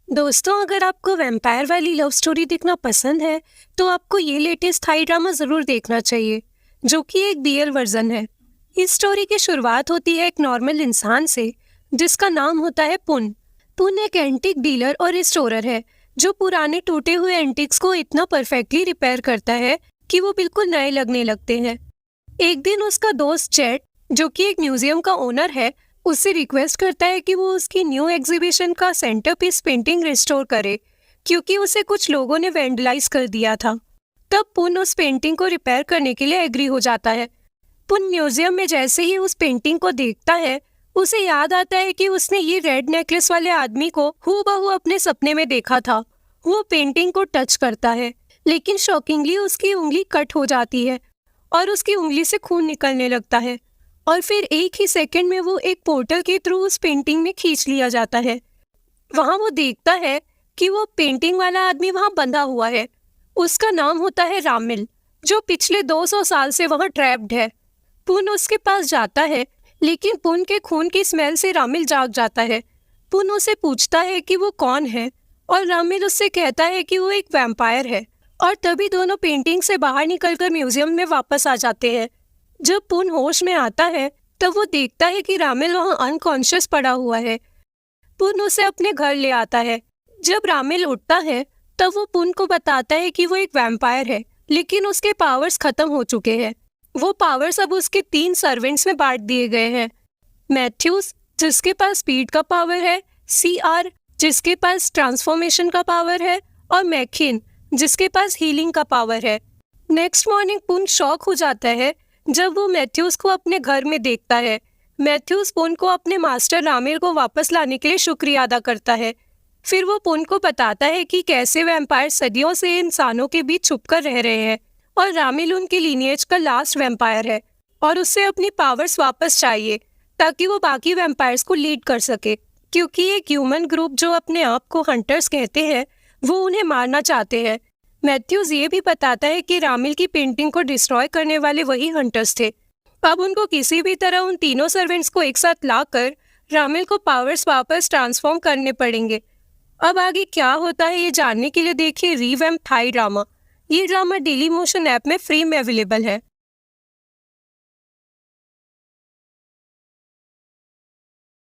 दोस्तों, अगर आपको वैम्पायर वाली लव स्टोरी देखना पसंद है तो आपको ये लेटेस्ट थाई ड्रामा जरूर देखना चाहिए, जो कि एक बीएल वर्जन है। इस स्टोरी की शुरुआत होती है एक नॉर्मल इंसान से जिसका नाम होता है पुन। पुन एक एंटीक डीलर और रिस्टोरर है जो पुराने टूटे हुए एंटीक्स को इतना परफेक्टली रिपेयर करता है कि वो बिल्कुल नए लगने लगते हैं। एक दिन उसका दोस्त चैट, जो कि एक म्यूजियम का ओनर है, उससे रिक्वेस्ट करता है कि वो उसकी न्यू एग्जीबिशन का सेंटरपीस पेंटिंग रिस्टोर करे, क्योंकि उसे कुछ लोगों ने वेंडलाइज कर दिया था। तब पुन उस पेंटिंग को रिपेयर करने के लिए एग्री हो जाता है। पुन म्यूजियम में जैसे ही उस पेंटिंग को देखता है, उसे याद आता है कि उसने ये रेड नेकलेस वाले आदमी को हूबहू अपने सपने में देखा था। वो पेंटिंग को टच करता है, लेकिन शॉकिंगली उसकी उंगली कट हो जाती है और उसकी उंगली से खून निकलने लगता है। और फिर एक ही सेकंड में वो एक पोर्टल के थ्रू उस पेंटिंग में खींच लिया जाता है। वहां वो देखता है कि वो पेंटिंग वाला आदमी वहां बंधा हुआ है। उसका नाम होता है रामिल, जो पिछले 200 साल से वहां ट्रैप्ड है। पुन उसके पास जाता है, लेकिन पुन के खून की स्मेल से रामिल जाग जाता है। पुन उसे पूछता है कि वो कौन है, और रामिल उससे कहता है कि वो एक वैम्पायर है। और तभी दोनों पेंटिंग से बाहर निकलकर म्यूजियम में वापस आ जाते हैं। जब पुन होश में आता है, तब वो देखता है कि रामिल वहां अनकॉन्शियस पड़ा हुआ है। पुन उसे अपने घर ले आता है। जब रामिल उठता है, तब वो पुन को बताता है कि वो एक वैम्पायर है, लेकिन उसके पावर्स खत्म हो चुके हैं। वो पावर्स अब उसके 3 सर्वेंट्स में बांट दिए गए हैं। मैथ्यूस, जिसके पास स्पीड का पावर है, सीआर, जिसके पास ट्रांसफॉर्मेशन का पावर है, और मैकिन, जिसके पास हीलिंग का पावर है। नेक्स्ट मॉर्निंग पुन शॉक हो जाता है जब वो मैथ्यूस को अपने घर में देखता है। मैथ्यूस पुन को अपने मास्टर रामिल को वापस लाने के लिए शुक्रिया अदा करता है। फिर वो पुन को बताता है कि कैसे वैम्पायर सदियों से इंसानों के बीच छुपकर रह रहे हैं, और रामिल उनके लीनिएज का लास्ट वैम्पायर है और उससे अपनी पावर्स वापस चाहिए ताकि वो बाकी वैम्पायर्स को लीड कर सके, क्योंकि एक ह्यूमन ग्रुप जो अपने आप को हंटर्स कहते हैं, वो उन्हें मारना चाहते हैं। मैथ्यूज ये भी बताता है कि रामिल की पेंटिंग को डिस्ट्रॉय करने वाले वही हंटर्स थे। अब उनको किसी भी तरह उन तीनों सर्वेंट्स को एक साथ लाकर रामिल को पावर्स वापस ट्रांसफॉर्म करने पड़ेंगे। अब आगे क्या होता है ये जानने के लिए देखिए रिवैम्प थाई ड्रामा। ये ड्रामा डेली मोशन ऐप में फ्री में अवेलेबल है।